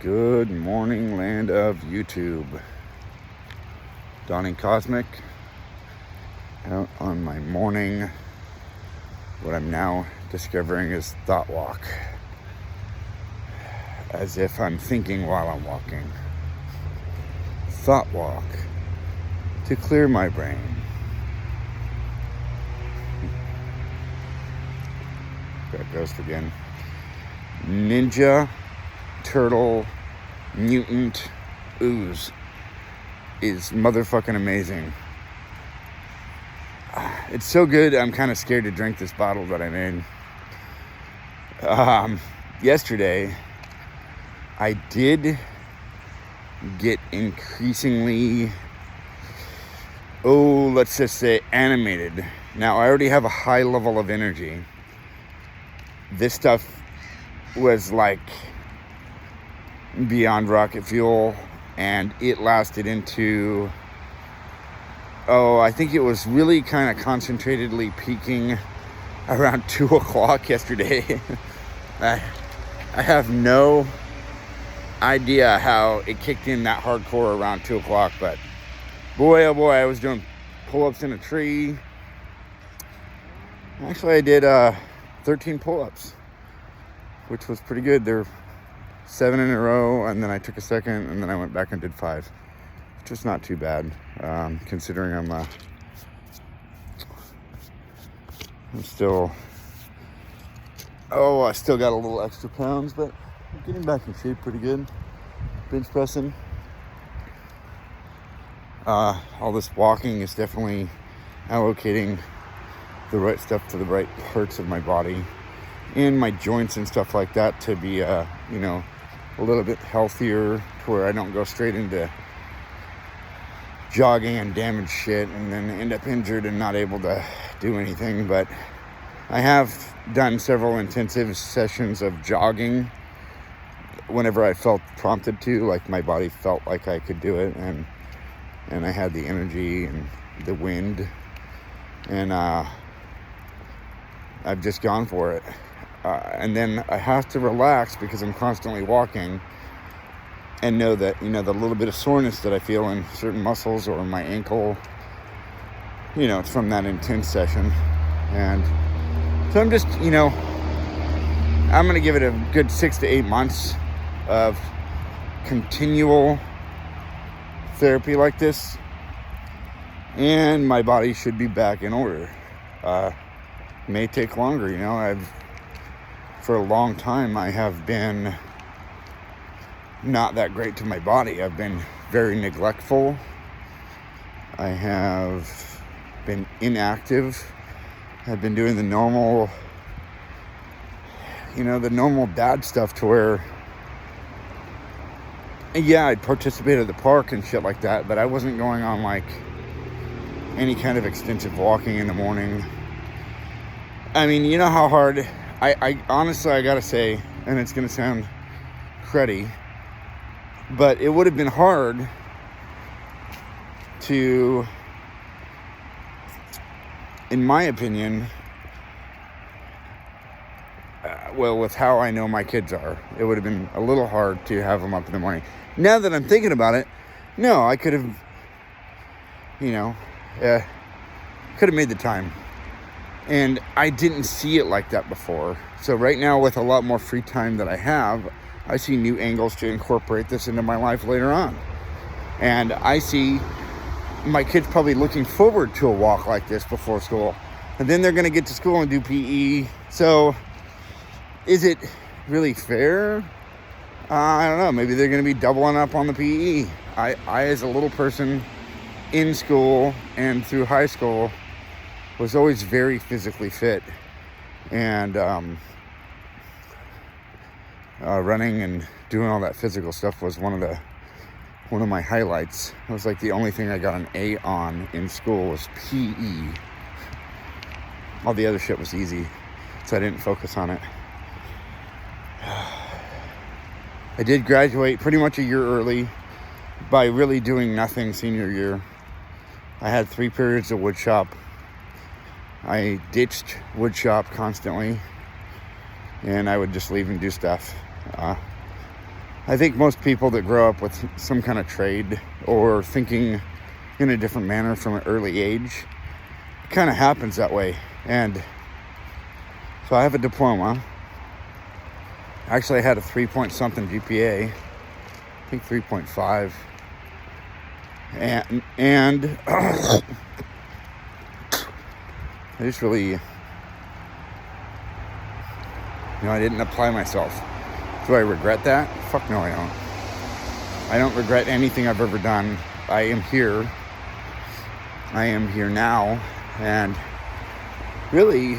Good morning, land of YouTube. Donnie Cosmic out on my morning, what I'm now discovering is thought walk. As if I'm thinking while I'm walking. Thought walk to clear my brain. Got Ghost again. Ninja Turtle Mutant Ooze is motherfucking amazing. It's so good, I'm kind of scared to drink this bottle that I made. Yesterday, I did get increasingly, let's just say animated. Now, I already have a high level of energy. This stuff was like beyond rocket fuel, and it lasted into, I think it was really kind of concentratedly peaking around 2 o'clock yesterday. I have no idea how it kicked in that hardcore around 2 o'clock, but boy, oh boy, I was doing pull-ups in a tree. Actually, I did 13 pull-ups, which was pretty good. They're 7 in a row, and then I took a second, and then I went back and did 5, which was not too bad, considering I'm still, I still got a little extra pounds, but I'm getting back in shape pretty good. Bench pressing. All this walking is definitely allocating the right stuff to the right parts of my body and my joints and stuff like that to be, a little bit healthier, to where I don't go straight into jogging and damage shit and then end up injured and not able to do anything. But I have done several intensive sessions of jogging whenever I felt prompted to, like my body felt like I could do it, and I had the energy and the wind, and I've just gone for it. And then I have to relax because I'm constantly walking, and know that, the little bit of soreness that I feel in certain muscles or my ankle, it's from that intense session. And so I'm just, I'm going to give it a good 6 to 8 months of continual therapy like this, and my body should be back in order. May take longer, for a long time, I have been not that great to my body. I've been very neglectful. I have been inactive. I've been doing the normal, the normal dad stuff, to where, yeah, I'd participate at the park and shit like that, but I wasn't going on like any kind of extensive walking in the morning. I mean, you know how hard, I honestly, I gotta say, and it's gonna sound cruddy, but it would have been hard to, in my opinion, with how I know my kids are, it would have been a little hard to have them up in the morning. Now that I'm thinking about it, no, I could have, could have made the time. And I didn't see it like that before. So right now, with a lot more free time that I have, I see new angles to incorporate this into my life later on. And I see my kids probably looking forward to a walk like this before school. And then they're going to get to school and do PE. So is it really fair? I don't know. Maybe they're going to be doubling up on the PE. I, as a little person in school and through high school, was always very physically fit, and running and doing all that physical stuff was one of my highlights. It was like the only thing I got an A on in school was PE. All the other shit was easy, so I didn't focus on it. I did graduate pretty much a year early by really doing nothing senior year. I had 3 periods of woodshop. I ditched woodshop constantly, and I would just leave and do stuff. I think most people that grow up with some kind of trade or thinking in a different manner from an early age, it kind of happens that way. And so I have a diploma. Actually, I had a 3-point-something GPA. I think 3.5. And I just really, I didn't apply myself. Do I regret that? Fuck no, I don't. I don't regret anything I've ever done. I am here. I am here now. And really,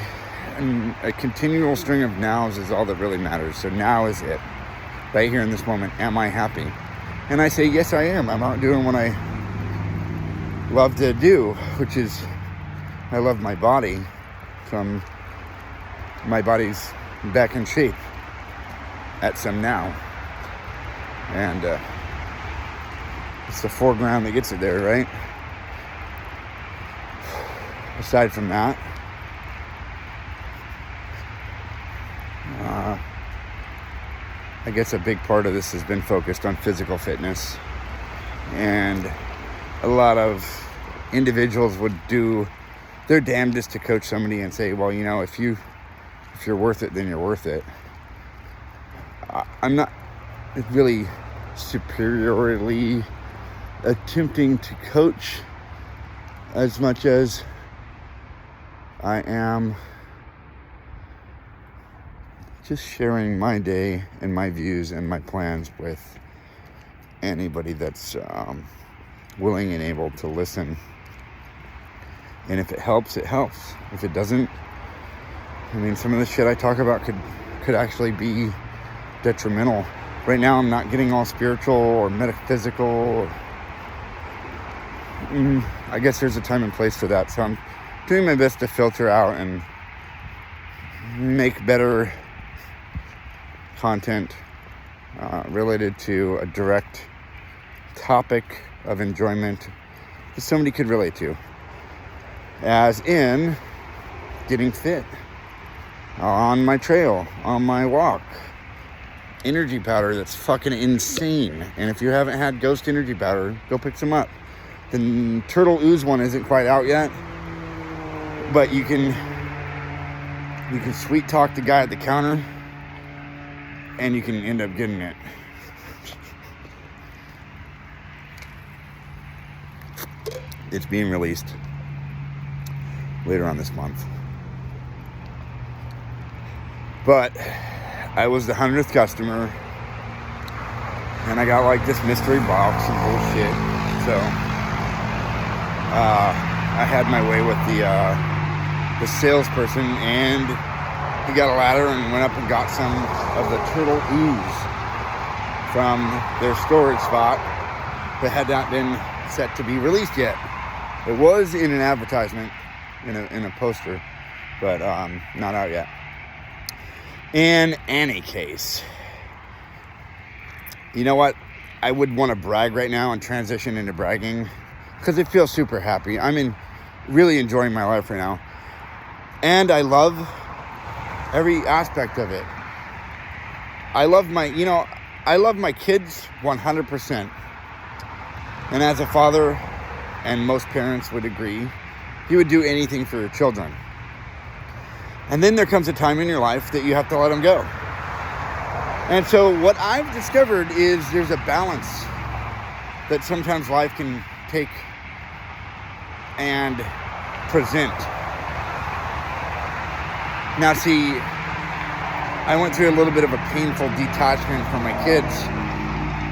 a continual string of nows is all that really matters. So now is it. Right here in this moment, am I happy? And I say, yes, I am. I'm out doing what I love to do, which is, I love my body. So my body's back in shape at some now. And it's the foreground that gets it there, right? Aside from that, I guess a big part of this has been focused on physical fitness. And a lot of individuals would do their damnedest to coach somebody and say, well, if you're worth it, then you're worth it. I'm not really superiorly attempting to coach as much as I am just sharing my day and my views and my plans with anybody that's willing and able to listen. And if it helps, it helps. If it doesn't, some of the shit I talk about could actually be detrimental. Right now, I'm not getting all spiritual or metaphysical. I guess there's a time and place for that. So I'm doing my best to filter out and make better content related to a direct topic of enjoyment that somebody could relate to. As in getting fit on my trail, on my walk. Energy powder that's fucking insane. And if you haven't had Ghost energy powder, go pick some up. The Turtle Ooze one isn't quite out yet, but you can sweet talk the guy at the counter and you can end up getting it. It's being released later on this month. But I was the 100th customer, and I got like this mystery box and bullshit. So I had my way with the salesperson, and he got a ladder and went up and got some of the Turtle Ooze from their storage spot that had not been set to be released yet. It was in an advertisement, in a poster, but not out yet. In any case, you know what? I would want to brag right now and transition into bragging because it feels super happy. I'm really enjoying my life right now. And I love every aspect of it. I love my kids 100%. And as a father, and most parents would agree, you would do anything for your children. And then there comes a time in your life that you have to let them go. And so what I've discovered is there's a balance that sometimes life can take and present. Now see, I went through a little bit of a painful detachment from my kids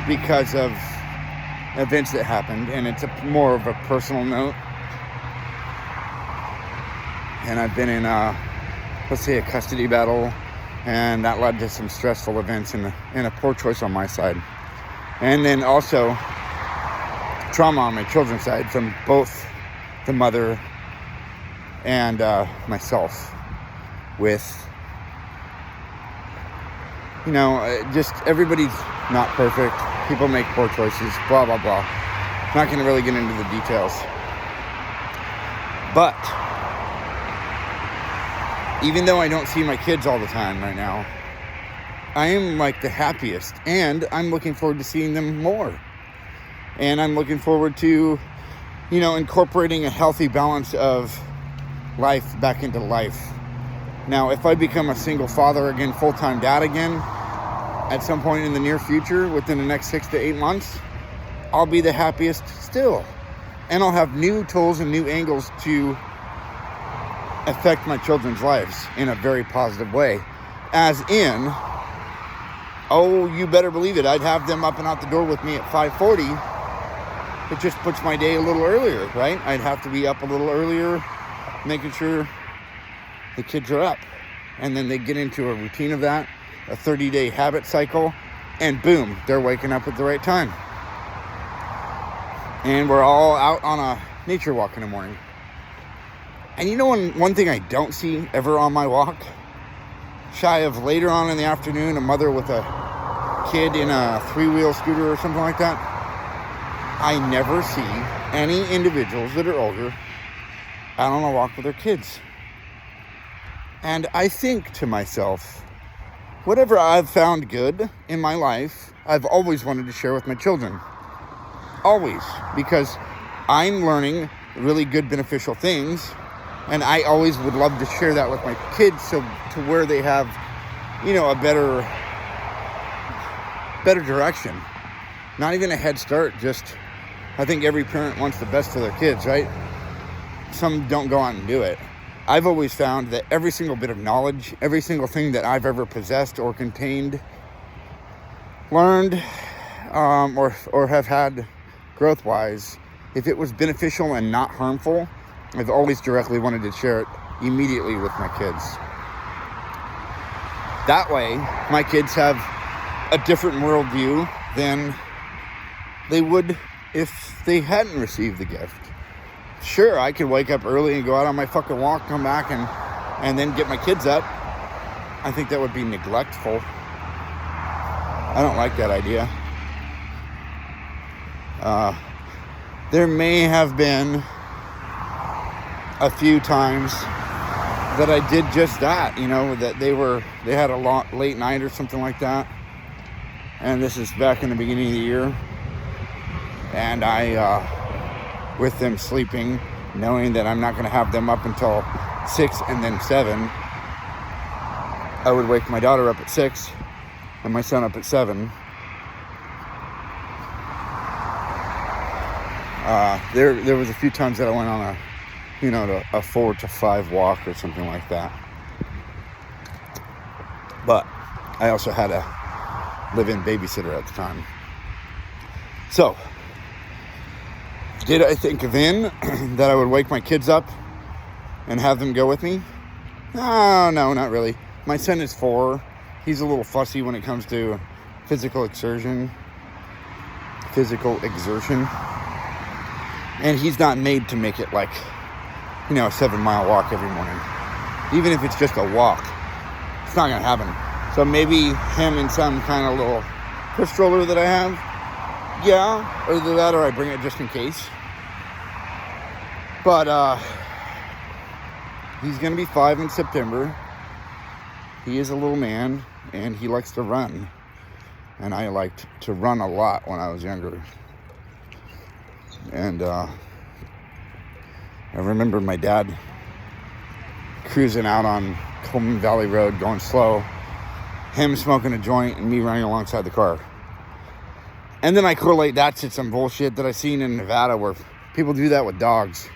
because of events that happened, and it's more of a personal note. And I've been in let's say a custody battle, and that led to some stressful events and a poor choice on my side. And then also trauma on my children's side from both the mother and myself with, just everybody's not perfect. People make poor choices, blah, blah, blah. Not going to really get into the details. But even though I don't see my kids all the time right now, I am like the happiest, and I'm looking forward to seeing them more. And I'm looking forward to, incorporating a healthy balance of life back into life. Now, if I become a single father again, full-time dad again, at some point in the near future, within the next 6 to 8 months, I'll be the happiest still. And I'll have new tools and new angles to affect my children's lives in a very positive way. As in, you better believe it, I'd have them up and out the door with me at 5:40. It just puts my day a little earlier, right? I'd have to be up a little earlier, making sure the kids are up. And then they get into a routine of that, a 30-day habit cycle, and boom, they're waking up at the right time. And we're all out on a nature walk in the morning. And one thing I don't see ever on my walk, shy of later on in the afternoon, a mother with a kid in a 3-wheel scooter or something like that, I never see any individuals that are older out on a walk with their kids. And I think to myself, whatever I've found good in my life, I've always wanted to share with my children. Always. Because I'm learning really good, beneficial things, and I always would love to share that with my kids, so to where they have, a better direction. Not even a head start, just, I think every parent wants the best for their kids, right? Some don't go out and do it. I've always found that every single bit of knowledge, every single thing that I've ever possessed or contained, learned, or have had growth-wise, if it was beneficial and not harmful, I've always directly wanted to share it immediately with my kids. That way, my kids have a different worldview than they would if they hadn't received the gift. Sure, I could wake up early and go out on my fucking walk, come back and then get my kids up. I think that would be neglectful. I don't like that idea. There may have been a few times that I did just that, that they had a late night or something like that. And this is back in the beginning of the year. And I, with them sleeping, knowing that I'm not going to have them up until 6 and then 7, I would wake my daughter up at 6 and my son up at 7. There was a few times that I went on a 4 to 5 walk or something like that. But I also had a live-in babysitter at the time. So, did I think then that I would wake my kids up and have them go with me? No, not really. My son is 4. He's a little fussy when it comes to physical exertion. And he's not made to make it like, a 7-mile walk every morning. Even if it's just a walk, it's not going to happen. So maybe him in some kind of little push stroller that I have. Yeah, or either that or I bring it just in case. But he's going to be 5 in September. He is a little man, and he likes to run. And I liked to run a lot when I was younger. And I remember my dad cruising out on Coleman Valley Road going slow, him smoking a joint and me running alongside the car. And then I correlate that to some bullshit that I seen in Nevada where people do that with dogs.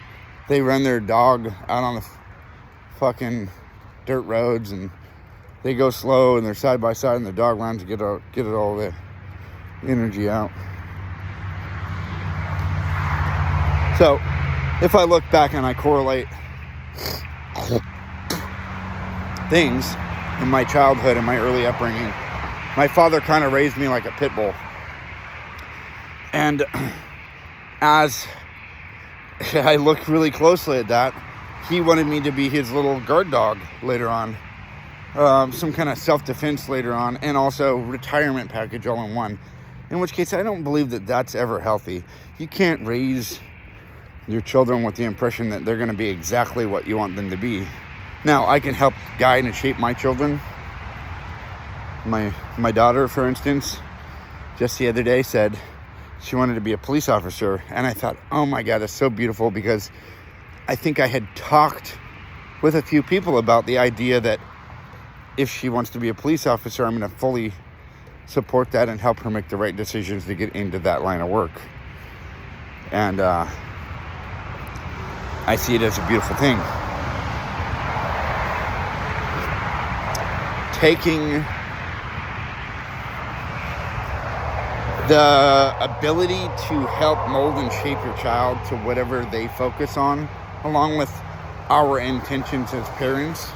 They run their dog out on the fucking dirt roads and they go slow and they're side by side and the dog runs to get all the energy out. So, if I look back and I correlate things in my childhood and my early upbringing, my father kind of raised me like a pit bull. And as I look really closely at that, he wanted me to be his little guard dog later on. Some kind of self-defense later on, and also retirement package all in one. In which case, I don't believe that that's ever healthy. You can't raise your children with the impression that they're going to be exactly what you want them to be. Now, I can help guide and shape my children, My daughter, for instance, just the other day said she wanted to be a police officer. And I thought, oh my God, that's so beautiful, because I think I had talked with a few people about the idea that if she wants to be a police officer, I'm going to fully support that and help her make the right decisions to get into that line of work. And I see it as a beautiful thing. Taking the ability to help mold and shape your child to whatever they focus on, along with our intentions as parents.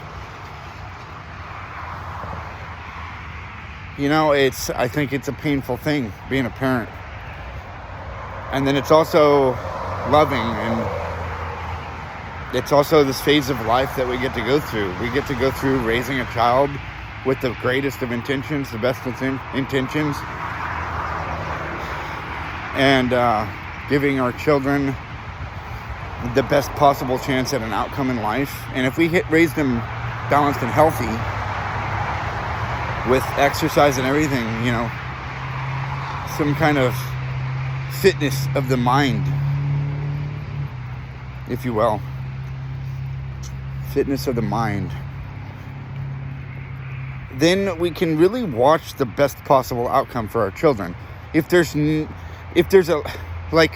You know, I think it's a painful thing being a parent. And then it's also loving, and it's also this phase of life that we get to go through. We get to go through raising a child with the greatest of intentions, the best intentions, and giving our children the best possible chance at an outcome in life. And if we raise them balanced and healthy with exercise and everything, you know, some kind of fitness of the mind, if you will, fitness of the mind, then we can really watch the best possible outcome for our children. If there's a, like,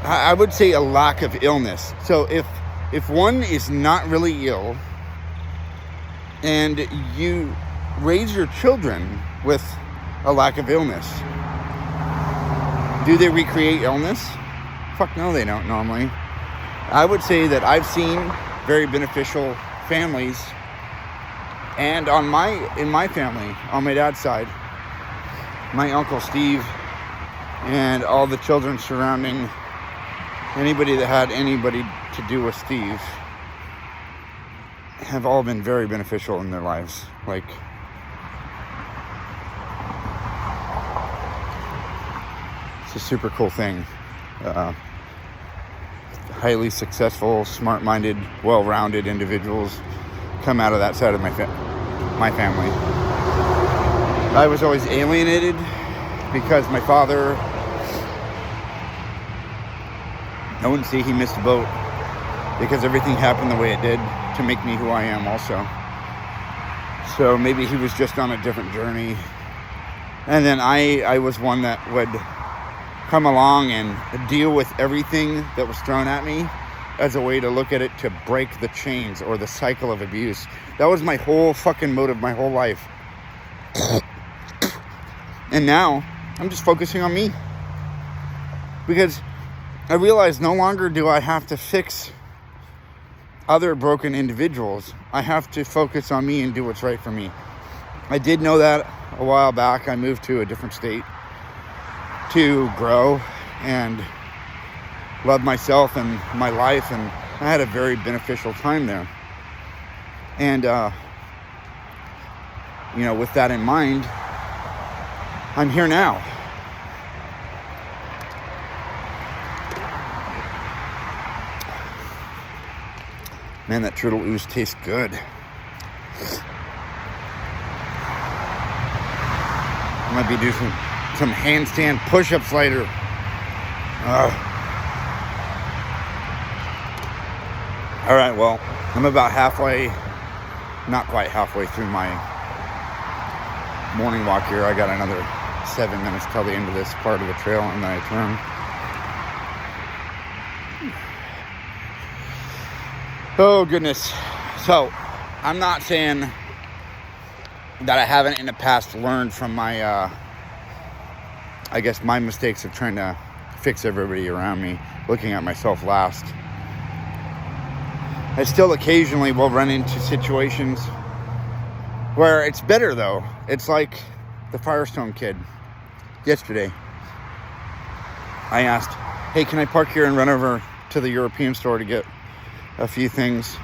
I would say a lack of illness. So if one is not really ill and you raise your children with a lack of illness, do they recreate illness? Fuck no, they don't normally. I would say that I've seen very beneficial families, and in my family, on my dad's side, my Uncle Steve and all the children surrounding anybody that had anybody to do with Steve have all been very beneficial in their lives. Like, it's a super cool thing. Highly successful, smart-minded, well-rounded individuals come out of that side of my family. I was always alienated because my father, I wouldn't say he missed a boat, because everything happened the way it did to make me who I am also. So maybe he was just on a different journey. And then I was one that would come along and deal with everything that was thrown at me as a way to look at it to break the chains or the cycle of abuse. That was my whole fucking motive, my whole life. And now I'm just focusing on me, because I realize no longer do I have to fix other broken individuals. I have to focus on me and do what's right for me. I did know that a while back. I moved to a different state to grow and love myself and my life, and I had a very beneficial time there. And you know, with that in mind, I'm here now. Man, that turtle ooze tastes good. I might be doing some handstand push-ups later. All right, well, I'm about halfway, not quite halfway through my morning walk here. I got another 7 minutes till the end of this part of the trail, and then I turn. Oh, goodness. So, I'm not saying that I haven't in the past learned from my, I guess, my mistakes of trying to fix everybody around me, looking at myself last. I still occasionally will run into situations where it's better, though. It's like the Firestone kid yesterday. I asked, hey, can I park here and run over to the European store to get a few things,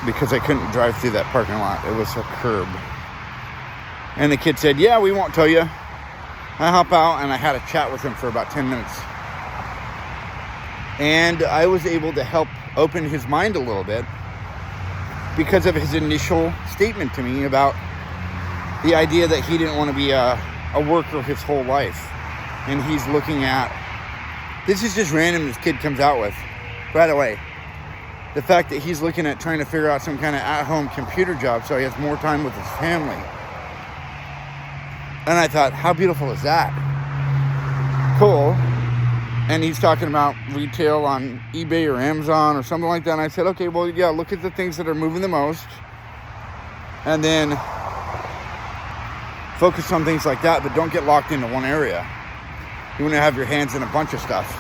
because I couldn't drive through that parking lot. It was a curb. And the kid said, yeah, we won't tell you. I hop out, and I had a chat with him for about 10 minutes. And I was able to help open his mind a little bit because of his initial statement to me about the idea that he didn't want to be a worker his whole life. And he's looking at, this is just random, this kid comes out with right away. The fact that he's looking at trying to figure out some kind of at-home computer job so he has more time with his family. And I thought, how beautiful is that? Cool. And he's talking about retail on eBay or Amazon or something like that. And I said, okay, well, yeah, look at the things that are moving the most. And then focus on things like that, but don't get locked into one area. You want to have your hands in a bunch of stuff.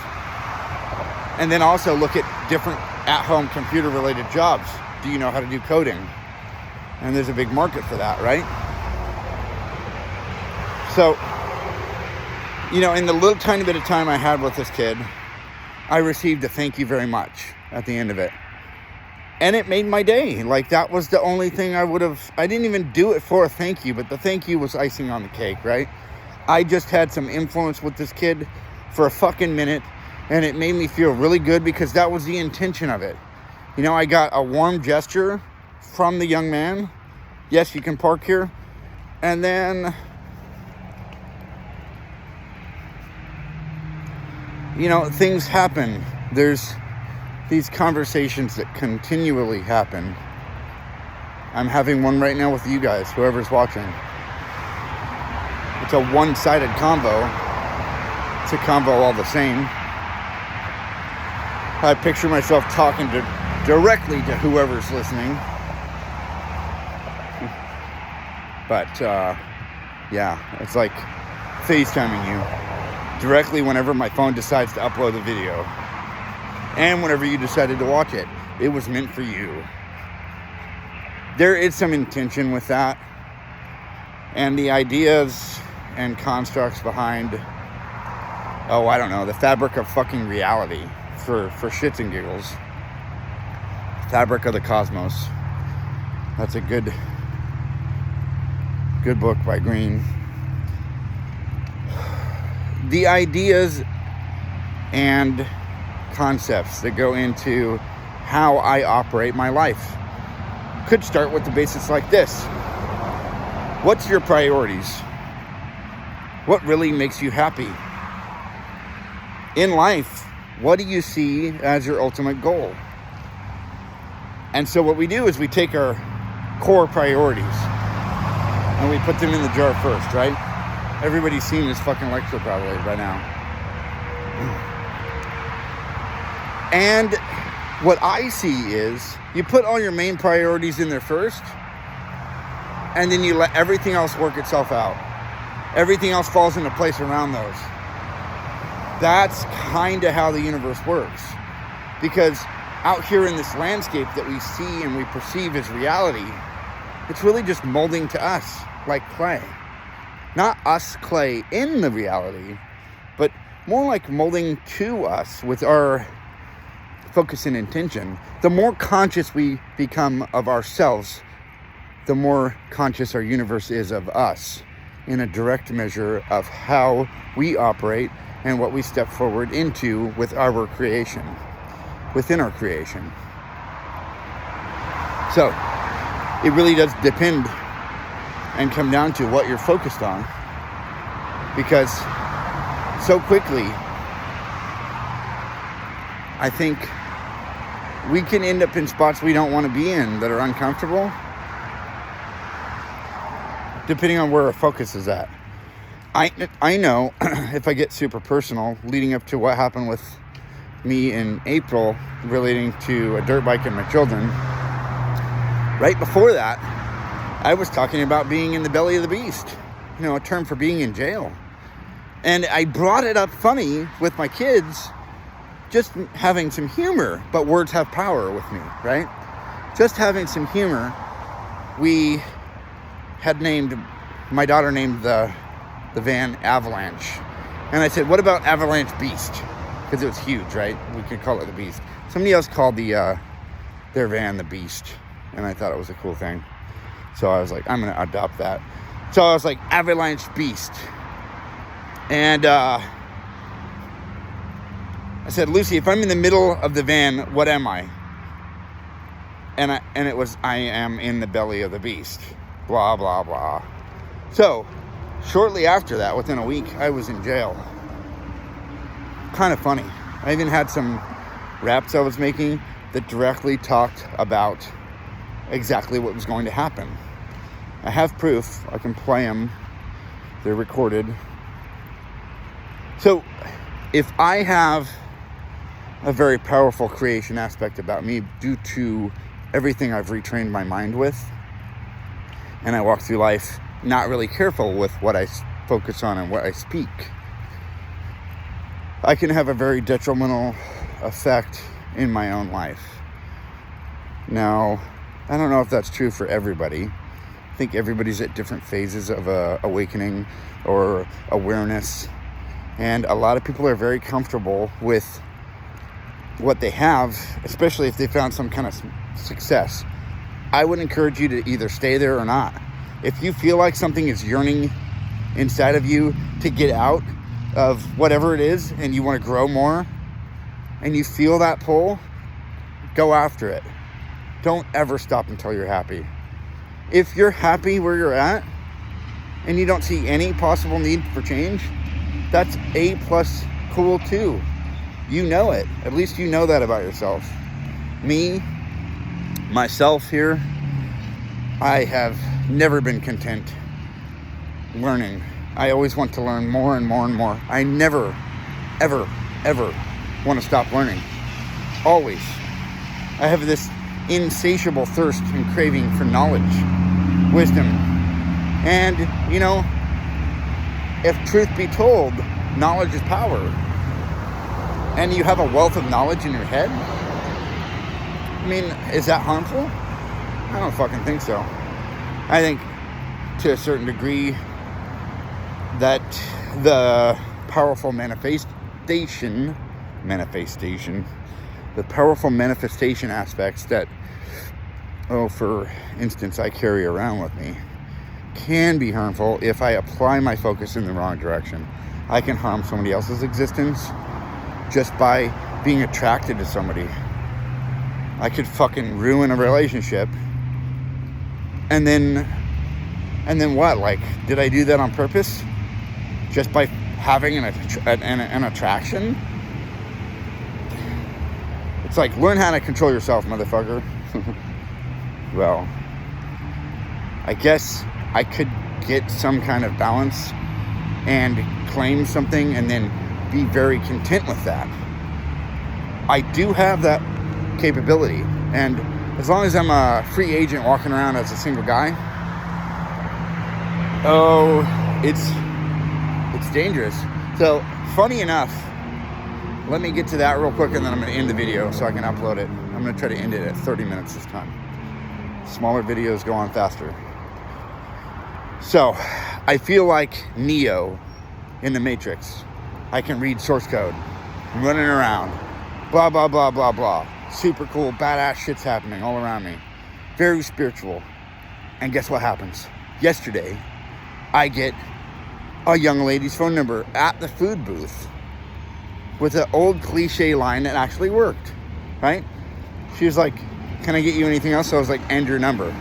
And then also look at different at-home computer-related jobs. Do you know how to do coding? And there's a big market for that, right? So, in the little tiny bit of time I had with this kid, I received a thank you very much at the end of it. And it made my day. Like, that was the only thing I didn't even do it for a thank you, but the thank you was icing on the cake, right? I just had some influence with this kid for a fucking minute, and it made me feel really good because that was the intention of it. I got a warm gesture from the young man. Yes, you can park here. And then, things happen. There's these conversations that continually happen. I'm having one right now with you guys, whoever's watching. It's a one-sided convo. It's a convo all the same. I picture myself talking directly to whoever's listening. But, it's like FaceTiming you directly whenever my phone decides to upload the video. And whenever you decided to watch it. It was meant for you. There is some intention with that. And the ideas and constructs behind, the fabric of fucking reality for shits and giggles. Fabric of the Cosmos. That's a good book by Green. The ideas and concepts that go into how I operate my life could start with the basics like this. What's your priorities? What really makes you happy? In life, what do you see as your ultimate goal? And so what we do is we take our core priorities and we put them in the jar first, right? Everybody's seen this fucking lecture probably by now. And what I see is you put all your main priorities in there first, and then you let everything else work itself out. Everything else falls into place around those. That's kind of how the universe works. Because out here in this landscape that we see and we perceive as reality, it's really just molding to us like clay. Not us clay in the reality, but more like molding to us with our focus and intention. The more conscious we become of ourselves, the more conscious our universe is of us in a direct measure of how we operate and what we step forward into with our creation, within our creation. So, it really does depend and come down to what you're focused on. Because so quickly, I think we can end up in spots we don't want to be in that are uncomfortable, depending on where our focus is at. I know if I get super personal, leading up to what happened with me in April relating to a dirt bike and my children, right before that, I was talking about being in the belly of the beast, a term for being in jail. And I brought it up funny with my kids, just having some humor, but words have power with me, right? Just having some humor. We had my daughter named the van Avalanche. And I said, what about Avalanche Beast? Because it was huge, right? We could call it the Beast. Somebody else called their van the Beast. And I thought it was a cool thing. So I was like, I'm going to adopt that. So I was like, Avalanche Beast. And I said, Lucy, if I'm in the middle of the van, what am I? And it was, I am in the belly of the beast, blah, blah, blah. So, shortly after that, within a week, I was in jail. Kind of funny. I even had some raps I was making that directly talked about exactly what was going to happen. I have proof. I can play them. They're recorded. So, if I have a very powerful creation aspect about me due to everything I've retrained my mind with, and I walk through life not really careful with what I focus on and what I speak, I can have a very detrimental effect in my own life. Now, I don't know if that's true for everybody. I think everybody's at different phases of awakening or awareness, and a lot of people are very comfortable with what they have, especially if they found some kind of success. I would encourage you to either stay there or not. If you feel like something is yearning inside of you to get out of whatever it is and you want to grow more and you feel that pull, go after it. Don't ever stop until you're happy. If you're happy where you're at and you don't see any possible need for change, that's A+ cool too. You know it. At least you know that about yourself. Myself here, I have never been content learning. I always want to learn more and more and more. I never, ever, ever want to stop learning. Always. I have this insatiable thirst and craving for knowledge, wisdom. And, you know, if truth be told, knowledge is power. And you have a wealth of knowledge in your head, I mean, is that harmful? I don't fucking think so. I think to a certain degree that the powerful manifestation, the powerful manifestation aspects that, for instance, I carry around with me, can be harmful if I apply my focus in the wrong direction. I can harm somebody else's existence just by being attracted to somebody. I could fucking ruin a relationship. And then what? Like, did I do that on purpose? Just by having an attraction? It's like, learn how to control yourself, motherfucker. Well, I guess I could get some kind of balance and claim something and then be very content with that. I do have that capability, and as long as I'm a free agent walking around as a single guy, it's dangerous. So, funny enough, let me get to that real quick and then I'm going to end the video so I can upload it. I'm going to try to end it at 30 minutes this time. Smaller videos go on faster. So, I feel like Neo in the Matrix. I can read source code. I'm running around. Blah, blah, blah, blah, blah. Super cool, badass shit's happening all around me. Very spiritual. And guess what happens? Yesterday, I get a young lady's phone number at the food booth with an old cliche line that actually worked, right? She was like, can I get you anything else? So I was like, and your number.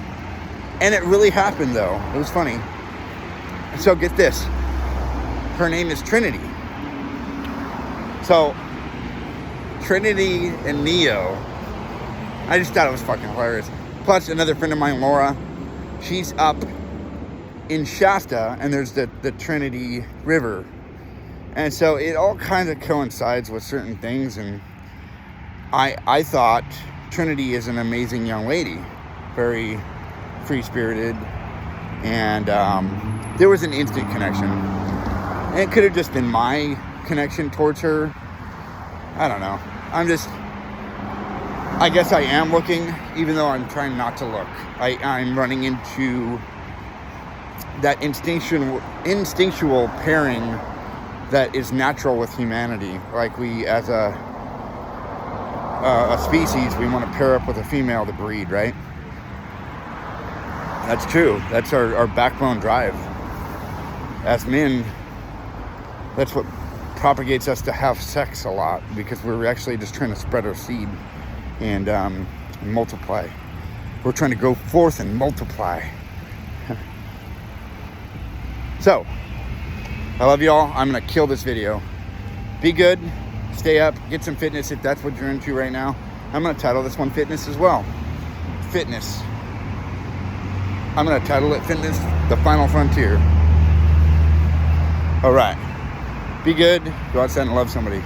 And it really happened, though. It was funny. So get this. Her name is Trinity. So, Trinity and Neo, I just thought it was fucking hilarious. Plus, another friend of mine, Laura, she's up in Shasta, and there's the Trinity River. And so it all kind of coincides with certain things, and I thought Trinity is an amazing young lady, very free-spirited, and there was an instant connection. And it could have just been my connection towards her. I don't know. I guess I am looking, even though I'm trying not to look. I'm running into that instinctual pairing that is natural with humanity. Like we, as a species, we want to pair up with a female to breed, right? That's true. That's our backbone drive. As men, that's what propagates us to have sex a lot, because we're actually just trying to spread our seed and multiply. We're trying to go forth and multiply. So, I love y'all. I'm going to kill this video. Be good. Stay up. Get some fitness if that's what you're into right now. I'm going to title this one Fitness as well. Fitness. I'm going to title it Fitness, the Final Frontier. All right. Be good. Go outside and love somebody.